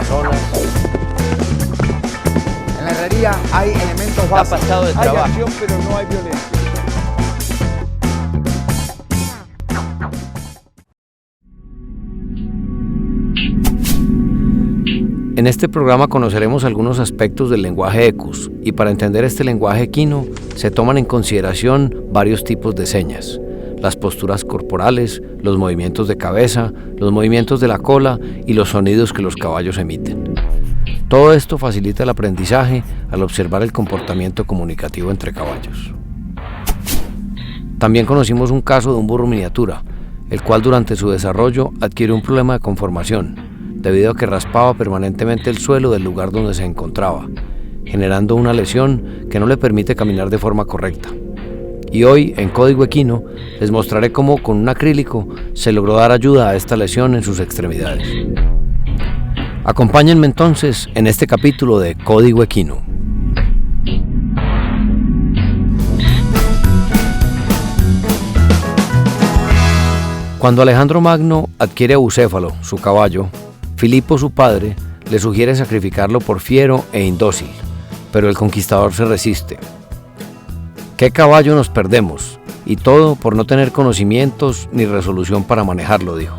personas. En la herrería hay elementos Está básicos. pasado de Hay trabajo. acción, pero no hay violencia. En este programa conoceremos algunos aspectos del lenguaje ECUS y para entender este lenguaje equino se toman en consideración varios tipos de señas, las posturas corporales, los movimientos de cabeza, los movimientos de la cola y los sonidos que los caballos emiten. Todo esto facilita el aprendizaje al observar el comportamiento comunicativo entre caballos. También conocimos un caso de un burro miniatura, el cual durante su desarrollo adquirió un problema de conformación, debido a que raspaba permanentemente el suelo del lugar donde se encontraba, generando una lesión que no le permite caminar de forma correcta. Y hoy, en Código Equino, les mostraré cómo con un acrílico se logró dar ayuda a esta lesión en sus extremidades. Acompáñenme entonces en este capítulo de Código Equino. Cuando Alejandro Magno adquiere a Bucéfalo, su caballo, Filipo, su padre, le sugiere sacrificarlo por fiero e indócil, pero el conquistador se resiste. ¿Qué caballo nos perdemos? Y todo por no tener conocimientos ni resolución para manejarlo, dijo.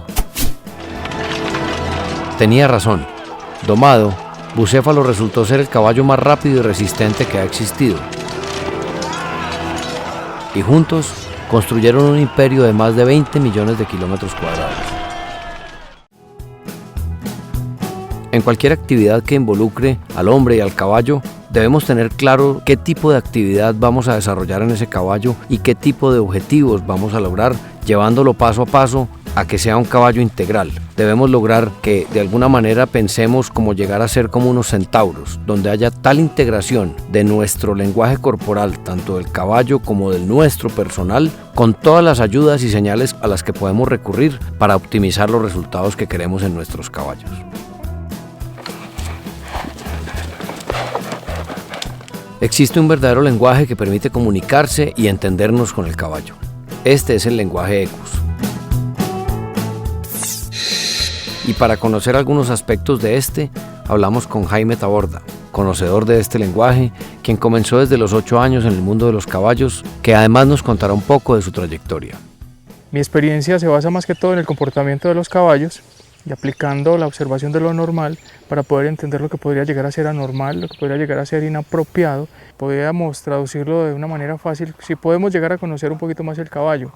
Tenía razón. Domado, Bucéfalo resultó ser el caballo más rápido y resistente que ha existido. Y juntos construyeron un imperio de más de 20 millones de kilómetros cuadrados. En cualquier actividad que involucre al hombre y al caballo, debemos tener claro qué tipo de actividad vamos a desarrollar en ese caballo y qué tipo de objetivos vamos a lograr, llevándolo paso a paso a que sea un caballo integral. Debemos lograr que de alguna manera pensemos como llegar a ser como unos centauros, donde haya tal integración de nuestro lenguaje corporal, tanto del caballo como del nuestro personal, con todas las ayudas y señales a las que podemos recurrir para optimizar los resultados que queremos en nuestros caballos. Existe un verdadero lenguaje que permite comunicarse y entendernos con el caballo. Este es el lenguaje ECUS. Y para conocer algunos aspectos de este, hablamos con Jaime Taborda, conocedor de este lenguaje, quien comenzó desde los 8 años en el mundo de los caballos, que además nos contará un poco de su trayectoria. Mi experiencia se basa más que todo en el comportamiento de los caballos y aplicando la observación de lo normal para poder entender lo que podría llegar a ser anormal, lo que podría llegar a ser inapropiado. Podríamos traducirlo de una manera fácil si podemos llegar a conocer un poquito más el caballo.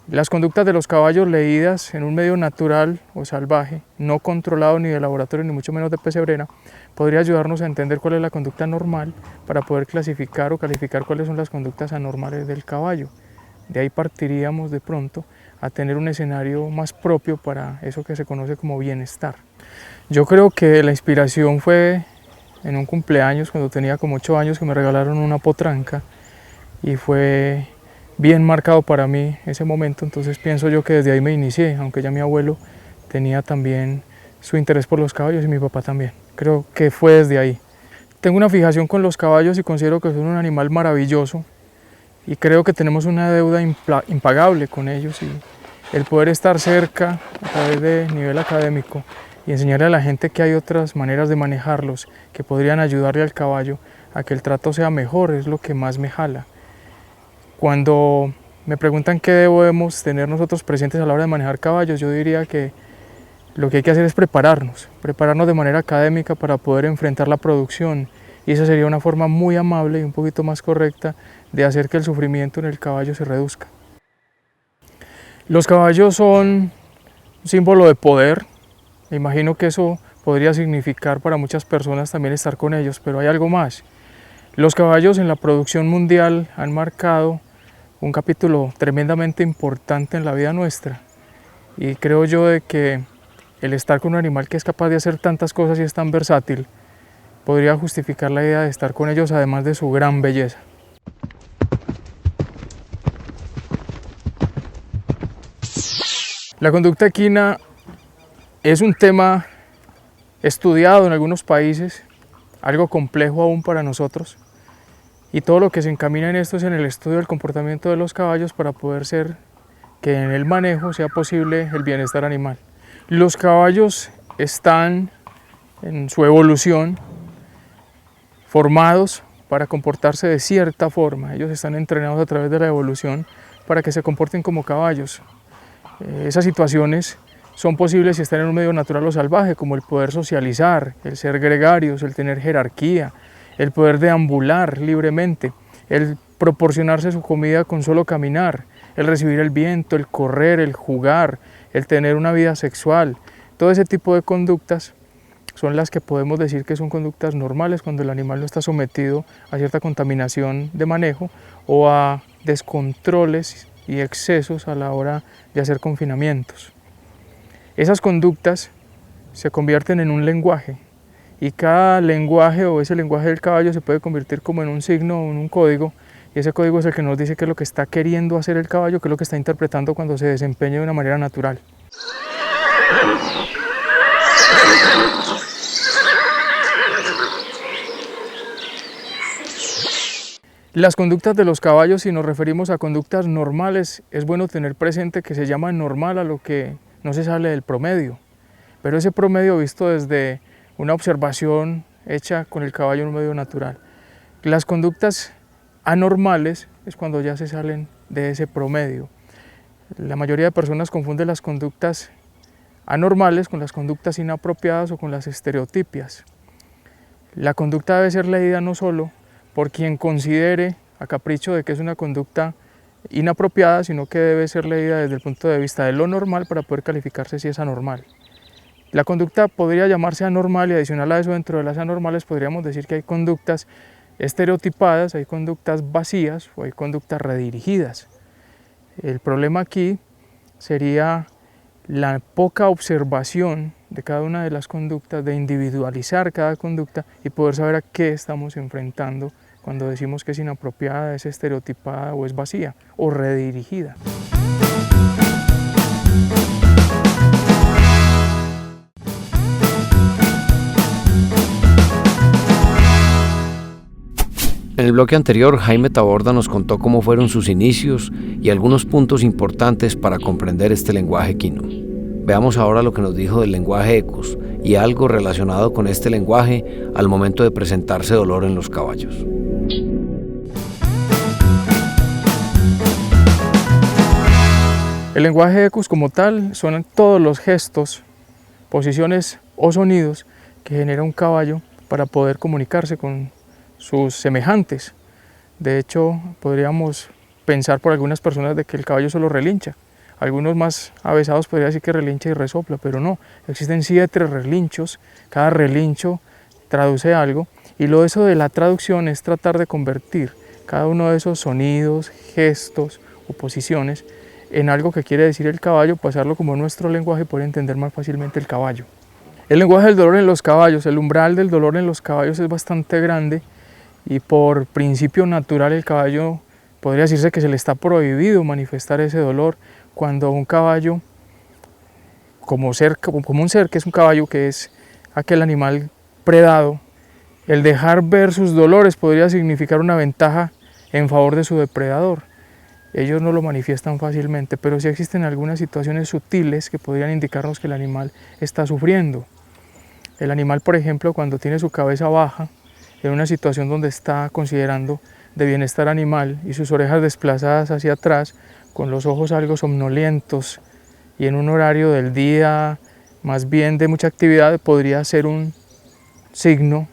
Las conductas de los caballos leídas en un medio natural o salvaje, no controlado ni de laboratorio ni mucho menos de pesebrera, podría ayudarnos a entender cuál es la conducta normal para poder clasificar o calificar cuáles son las conductas anormales del caballo. De ahí partiríamos de pronto a tener un escenario más propio para eso que se conoce como bienestar. Yo creo que la inspiración fue en un cumpleaños cuando tenía como 8 años que me regalaron una potranca y fue bien marcado para mí ese momento, entonces pienso yo que desde ahí me inicié, aunque ya mi abuelo tenía también su interés por los caballos y mi papá también. Creo que fue desde ahí. Tengo una fijación con los caballos y considero que son un animal maravilloso y creo que tenemos una deuda impagable con ellos y el poder estar cerca a través de nivel académico y enseñarle a la gente que hay otras maneras de manejarlos que podrían ayudarle al caballo a que el trato sea mejor es lo que más me jala. Cuando me preguntan qué debemos tener nosotros presentes a la hora de manejar caballos, yo diría que lo que hay que hacer es prepararnos de manera académica para poder enfrentar la producción y esa sería una forma muy amable y un poquito más correcta de hacer que el sufrimiento en el caballo se reduzca. Los caballos son un símbolo de poder, me imagino que eso podría significar para muchas personas también estar con ellos, pero hay algo más. Los caballos en la producción mundial han marcado un capítulo tremendamente importante en la vida nuestra y creo yo de que el estar con un animal que es capaz de hacer tantas cosas y es tan versátil podría justificar la idea de estar con ellos además de su gran belleza. La conducta equina es un tema estudiado en algunos países, algo complejo aún para nosotros. Y todo lo que se encamina en esto es en el estudio del comportamiento de los caballos para poder ser que en el manejo sea posible el bienestar animal. Los caballos están en su evolución, formados para comportarse de cierta forma. Ellos están entrenados a través de la evolución para que se comporten como caballos. Esas situaciones son posibles si están en un medio natural o salvaje, como el poder socializar, el ser gregarios, el tener jerarquía, el poder deambular libremente, el proporcionarse su comida con solo caminar, el recibir el viento, el correr, el jugar, el tener una vida sexual. Todo ese tipo de conductas son las que podemos decir que son conductas normales cuando el animal no está sometido a cierta contaminación de manejo o a descontroles y excesos a la hora de hacer confinamientos. Esas conductas se convierten en un lenguaje y cada lenguaje o ese lenguaje del caballo se puede convertir como en un signo o en un código, y ese código es el que nos dice qué es lo que está queriendo hacer el caballo, qué es lo que está interpretando cuando se desempeña de una manera natural. Las conductas de los caballos, si nos referimos a conductas normales, es bueno tener presente que se llama normal a lo que no se sale del promedio, pero ese promedio visto desde una observación hecha con el caballo en un medio natural. Las conductas anormales es cuando ya se salen de ese promedio. La mayoría de personas confunden las conductas anormales con las conductas inapropiadas o con las estereotipias. La conducta debe ser leída no solo por quien considere a capricho de que es una conducta inapropiada, sino que debe ser leída desde el punto de vista de lo normal para poder calificarse si es anormal. La conducta podría llamarse anormal y adicional a eso, dentro de las anormales podríamos decir que hay conductas estereotipadas, hay conductas vacías o hay conductas redirigidas. El problema aquí sería la poca observación de cada una de las conductas, de individualizar cada conducta y poder saber a qué estamos enfrentando cuando decimos que es inapropiada, es estereotipada o es vacía o redirigida. En el bloque anterior, Jaime Taborda nos contó cómo fueron sus inicios y algunos puntos importantes para comprender este lenguaje equino. Veamos ahora lo que nos dijo del lenguaje equus y algo relacionado con este lenguaje al momento de presentarse dolor en los caballos. El lenguaje equus como tal son todos los gestos, posiciones o sonidos que genera un caballo para poder comunicarse con sus semejantes. De hecho, podríamos pensar por algunas personas de que el caballo solo relincha. Algunos más avesados podrían decir que relincha y resopla, pero no. Existen 7 relinchos, cada relincho traduce algo, y lo eso de la traducción es tratar de convertir cada uno de esos sonidos, gestos o posiciones en algo que quiere decir el caballo, pasarlo como nuestro lenguaje y poder entender más fácilmente el caballo. El lenguaje del dolor en los caballos, el umbral del dolor en los caballos es bastante grande y por principio natural el caballo podría decirse que se le está prohibido manifestar ese dolor cuando un caballo, como un ser que es un caballo, que es aquel animal predado, el dejar ver sus dolores podría significar una ventaja en favor de su depredador. Ellos no lo manifiestan fácilmente, pero sí existen algunas situaciones sutiles que podrían indicarnos que el animal está sufriendo. El animal, por ejemplo, cuando tiene su cabeza baja, en una situación donde está considerando de bienestar animal y sus orejas desplazadas hacia atrás, con los ojos algo somnolientos y en un horario del día más bien de mucha actividad, podría ser un signo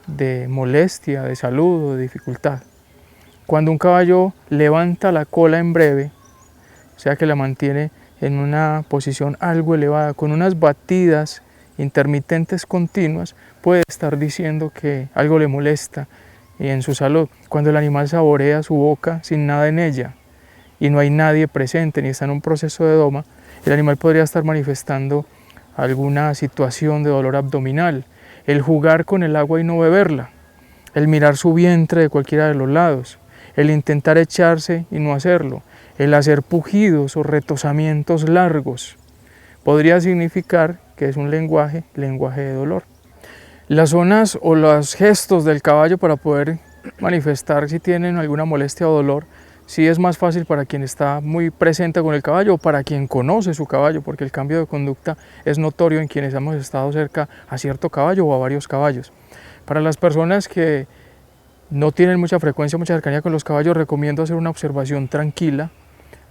de molestia, de salud o de dificultad. Cuando un caballo levanta la cola en breve, o sea que la mantiene en una posición algo elevada, con unas batidas intermitentes continuas, puede estar diciendo que algo le molesta y en su salud. Cuando el animal saborea su boca sin nada en ella y no hay nadie presente ni está en un proceso de doma, el animal podría estar manifestando alguna situación de dolor abdominal. El jugar con el agua y no beberla, el mirar su vientre de cualquiera de los lados, el intentar echarse y no hacerlo, el hacer pujidos o retozamientos largos, podría significar que es un lenguaje de dolor. Las zonas o los gestos del caballo para poder manifestar si tienen alguna molestia o dolor sí es más fácil para quien está muy presente con el caballo o para quien conoce su caballo, porque el cambio de conducta es notorio en quienes hemos estado cerca a cierto caballo o a varios caballos. Para las personas que no tienen mucha frecuencia, mucha cercanía con los caballos, recomiendo hacer una observación tranquila,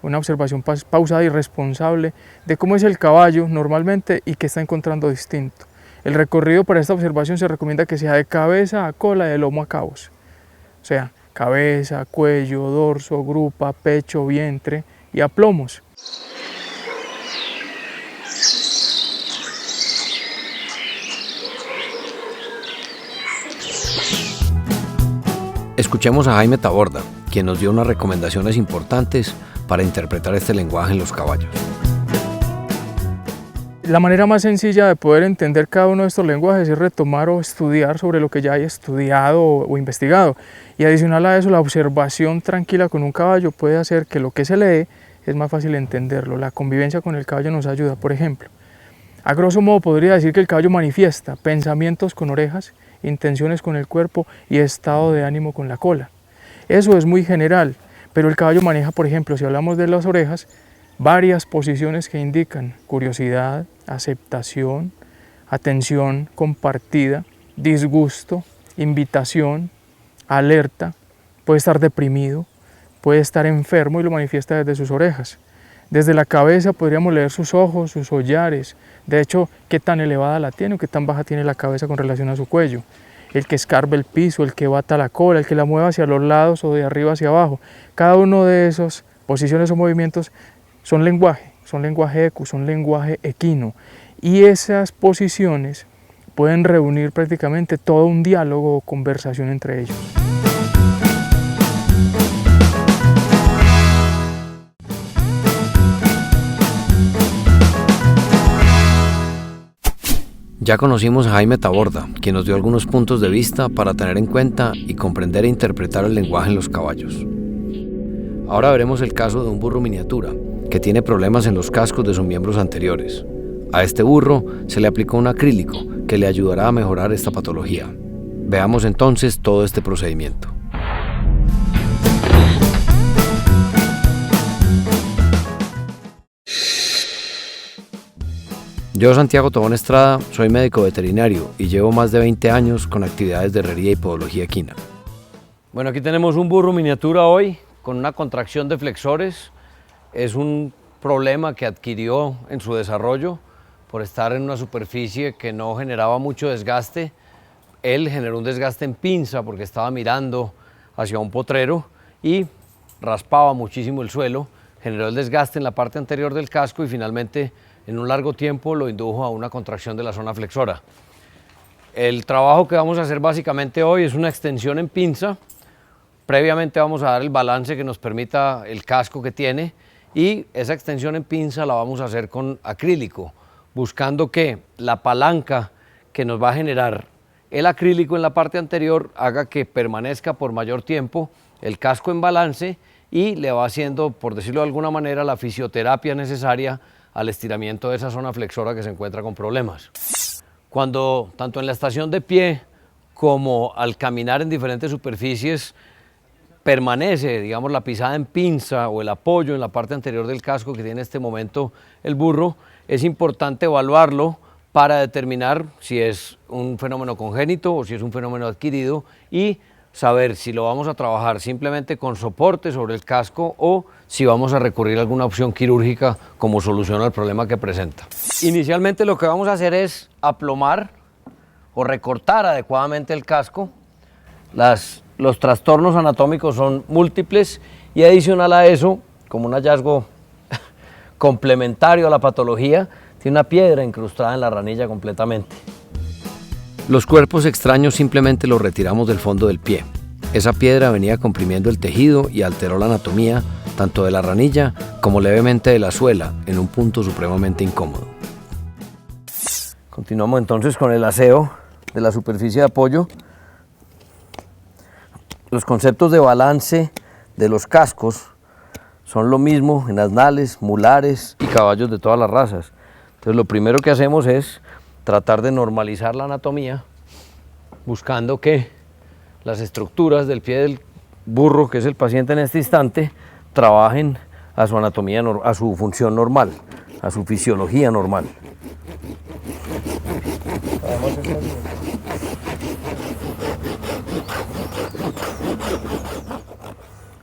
una observación pausada y responsable de cómo es el caballo normalmente y qué está encontrando distinto. El recorrido para esta observación se recomienda que sea de cabeza a cola, de lomo a cabos. O sea, cabeza, cuello, dorso, grupa, pecho, vientre y aplomos. Escuchemos a Jaime Taborda, quien nos dio unas recomendaciones importantes para interpretar este lenguaje en los caballos. La manera más sencilla de poder entender cada uno de estos lenguajes es retomar o estudiar sobre lo que ya hay estudiado o investigado. Y adicional a eso, la observación tranquila con un caballo puede hacer que lo que se lee es más fácil entenderlo. La convivencia con el caballo nos ayuda. Por ejemplo, a grosso modo podría decir que el caballo manifiesta pensamientos con orejas, intenciones con el cuerpo y estado de ánimo con la cola. Eso es muy general, pero el caballo maneja, por ejemplo, si hablamos de las orejas, varias posiciones que indican curiosidad, aceptación, atención compartida, disgusto, invitación, alerta, puede estar deprimido, puede estar enfermo y lo manifiesta desde sus orejas. Desde la cabeza podríamos leer sus ojos, sus hollares, de hecho, qué tan elevada la tiene o qué tan baja tiene la cabeza con relación a su cuello. El que escarbe el piso, el que bata la cola, el que la mueve hacia los lados o de arriba hacia abajo. Cada uno de esas posiciones o movimientos son lenguaje ecu, son lenguaje equino. Y esas posiciones pueden reunir prácticamente todo un diálogo o conversación entre ellos. Ya conocimos a Jaime Taborda, quien nos dio algunos puntos de vista para tener en cuenta y comprender e interpretar el lenguaje en los caballos. Ahora veremos el caso de un burro miniatura, que tiene problemas en los cascos de sus miembros anteriores. A este burro se le aplicó un acrílico que le ayudará a mejorar esta patología. Veamos entonces todo este procedimiento. Yo, Santiago Tobón Estrada, soy médico veterinario y llevo más de 20 años con actividades de herrería y podología equina. Bueno, aquí tenemos un burro miniatura hoy con una contracción de flexores. Es un problema que adquirió en su desarrollo por estar en una superficie que no generaba mucho desgaste. Él generó un desgaste en pinza porque estaba mirando hacia un potrero y raspaba muchísimo el suelo, generó el desgaste en la parte anterior del casco y finalmente en un largo tiempo lo indujo a una contracción de la zona flexora. El trabajo que vamos a hacer básicamente hoy es una extensión en pinza. Previamente vamos a dar el balance que nos permita el casco que tiene y esa extensión en pinza la vamos a hacer con acrílico, buscando que la palanca que nos va a generar el acrílico en la parte anterior haga que permanezca por mayor tiempo el casco en balance y le va haciendo, por decirlo de alguna manera, la fisioterapia necesaria al estiramiento de esa zona flexora que se encuentra con problemas. Cuando tanto en la estación de pie como al caminar en diferentes superficies permanece, digamos, la pisada en pinza o el apoyo en la parte anterior del casco que tiene en este momento el burro, es importante evaluarlo para determinar si es un fenómeno congénito o si es un fenómeno adquirido y saber si lo vamos a trabajar simplemente con soporte sobre el casco o si vamos a recurrir a alguna opción quirúrgica como solución al problema que presenta. Inicialmente lo que vamos a hacer es aplomar o recortar adecuadamente el casco. Los trastornos anatómicos son múltiples y adicional a eso, como un hallazgo complementario a la patología, tiene una piedra incrustada en la ranilla completamente. Los cuerpos extraños simplemente los retiramos del fondo del pie. Esa piedra venía comprimiendo el tejido y alteró la anatomía tanto de la ranilla como levemente de la suela en un punto supremamente incómodo. Continuamos entonces con el aseo de la superficie de apoyo. Los conceptos de balance de los cascos son lo mismo en asnales, mulares y caballos de todas las razas. Entonces lo primero que hacemos es tratar de normalizar la anatomía, buscando que las estructuras del pie del burro, que es el paciente en este instante, trabajen a su anatomía, a su función normal, a su fisiología normal.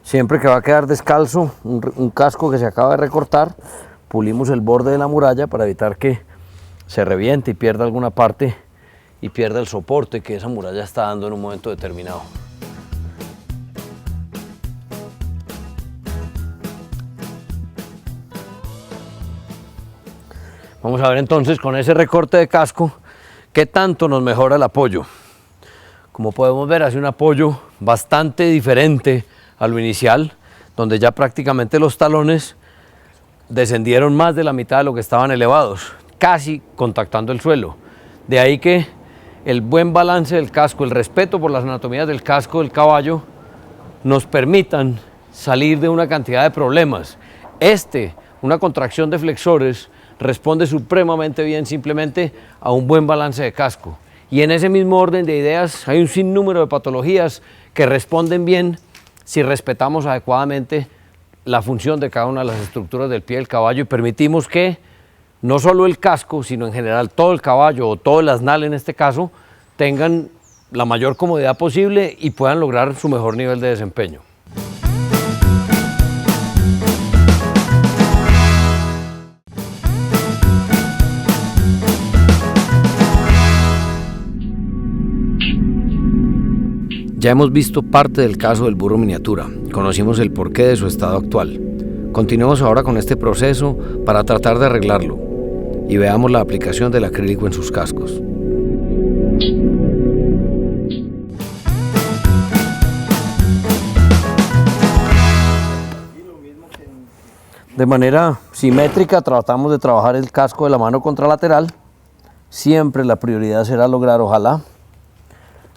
Siempre que va a quedar descalzo, un casco que se acaba de recortar, pulimos el borde de la muralla para evitar que se reviente y pierda alguna parte y pierda el soporte que esa muralla está dando en un momento determinado. Vamos a ver entonces con ese recorte de casco qué tanto nos mejora el apoyo. Como podemos ver, hace un apoyo bastante diferente a lo inicial, donde ya prácticamente los talones descendieron más de la mitad de lo que estaban elevados, casi contactando el suelo. De ahí que el buen balance del casco, el respeto por las anatomías del casco del caballo, nos permitan salir de una cantidad de problemas. Una contracción de flexores, responde supremamente bien simplemente a un buen balance de casco. Y en ese mismo orden de ideas hay un sinnúmero de patologías que responden bien si respetamos adecuadamente la función de cada una de las estructuras del pie del caballo y permitimos que no solo el casco, sino en general todo el caballo o todo el asnal en este caso, tengan la mayor comodidad posible y puedan lograr su mejor nivel de desempeño. Ya hemos visto parte del caso del burro miniatura, conocimos el porqué de su estado actual. Continuemos ahora con este proceso para tratar de arreglarlo y veamos la aplicación del acrílico en sus cascos. De manera simétrica tratamos de trabajar el casco de la mano contralateral. Siempre la prioridad será lograr, ojalá,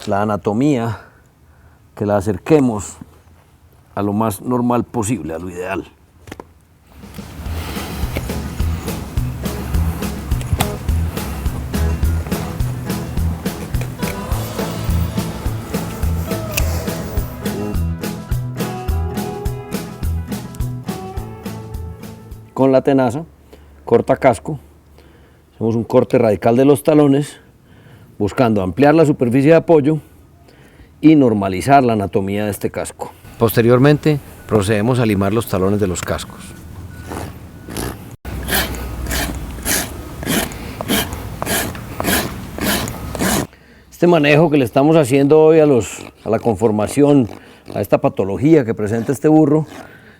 la anatomía, que la acerquemos a lo más normal posible, a lo ideal. Con la tenaza, corta casco, hacemos un corte radical de los talones, buscando ampliar la superficie de apoyo y normalizar la anatomía de este casco. Posteriormente, procedemos a limar los talones de los cascos. Este manejo que le estamos haciendo hoy a la conformación, a esta patología que presenta este burro,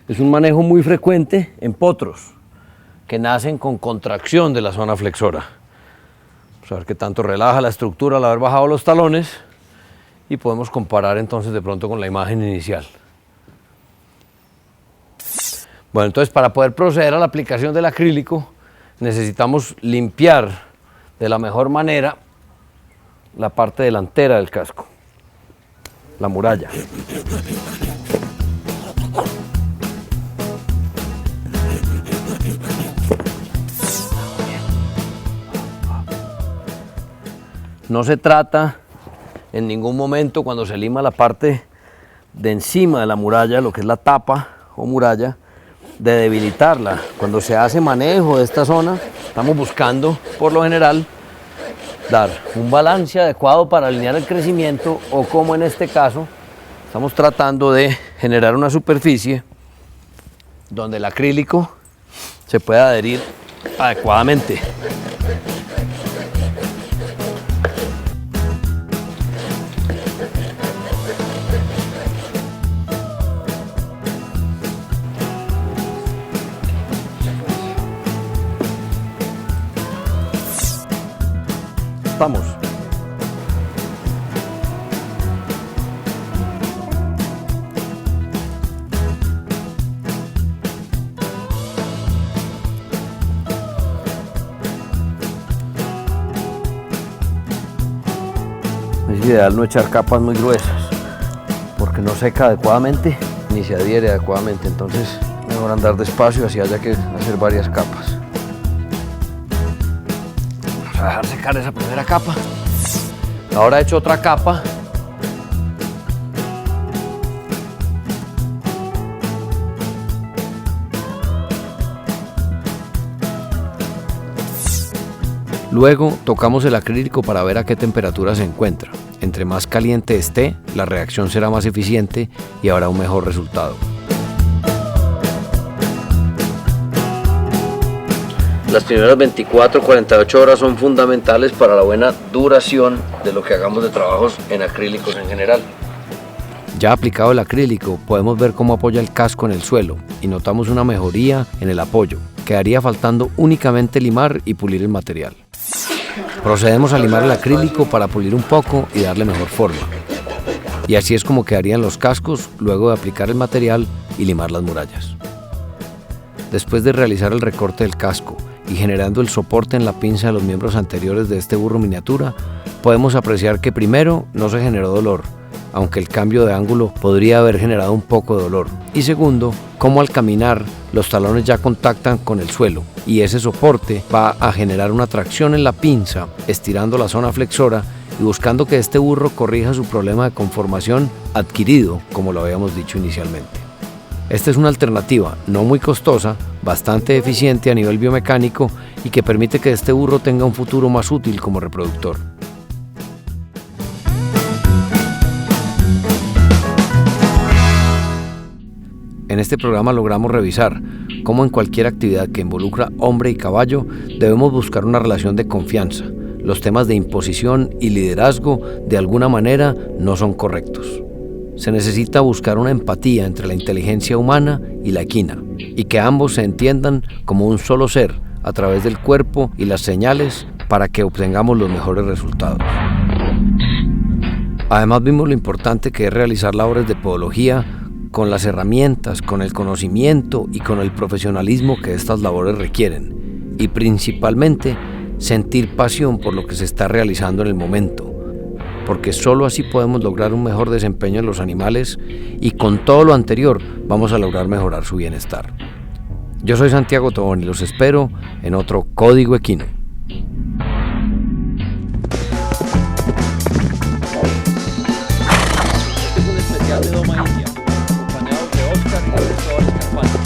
es un manejo muy frecuente en potros que nacen con contracción de la zona flexora. Vamos a ver qué tanto relaja la estructura al haber bajado los talones y podemos comparar entonces de pronto con la imagen inicial. Bueno, entonces para poder proceder a la aplicación del acrílico necesitamos limpiar de la mejor manera la parte delantera del casco, la muralla. No se trata en ningún momento, cuando se lima la parte de encima de la muralla, lo que es la tapa o muralla, de debilitarla. Cuando se hace manejo de esta zona, estamos buscando, por lo general, dar un balance adecuado para alinear el crecimiento o, como en este caso, estamos tratando de generar una superficie donde el acrílico se pueda adherir adecuadamente. Vamos. Es ideal no echar capas muy gruesas porque no seca adecuadamente ni se adhiere adecuadamente, entonces mejor andar despacio así haya que hacer varias capas. Vamos a dejar secar esa primera capa. Ahora he hecho otra capa. Luego tocamos el acrílico para ver a qué temperatura se encuentra. Entre más caliente esté, la reacción será más eficiente y habrá un mejor resultado. Las primeras 24-48 horas son fundamentales para la buena duración de lo que hagamos de trabajos en acrílicos en general. Ya aplicado el acrílico, podemos ver cómo apoya el casco en el suelo y notamos una mejoría en el apoyo. Quedaría faltando únicamente limar y pulir el material. Procedemos a limar el acrílico para pulir un poco y darle mejor forma. Y así es como quedarían los cascos luego de aplicar el material y limar las murallas. Después de realizar el recorte del casco y generando el soporte en la pinza de los miembros anteriores de este burro miniatura, podemos apreciar que primero no se generó dolor, aunque el cambio de ángulo podría haber generado un poco de dolor. Y segundo, cómo al caminar los talones ya contactan con el suelo y ese soporte va a generar una tracción en la pinza, estirando la zona flexora y buscando que este burro corrija su problema de conformación adquirido, como lo habíamos dicho inicialmente. Esta es una alternativa no muy costosa, bastante eficiente a nivel biomecánico y que permite que este burro tenga un futuro más útil como reproductor. En este programa logramos revisar cómo en cualquier actividad que involucra hombre y caballo debemos buscar una relación de confianza. Los temas de imposición y liderazgo de alguna manera no son correctos. Se necesita buscar una empatía entre la inteligencia humana y la equina y que ambos se entiendan como un solo ser a través del cuerpo y las señales para que obtengamos los mejores resultados. Además vimos lo importante que es realizar labores de podología con las herramientas, con el conocimiento y con el profesionalismo que estas labores requieren y principalmente sentir pasión por lo que se está realizando en el momento, porque solo así podemos lograr un mejor desempeño en los animales y con todo lo anterior vamos a lograr mejorar su bienestar. Yo soy Santiago Tobón y los espero en otro Código Equino. Este es un especial de Doma India, acompañado de Oscar y Cristóbal Escarpante.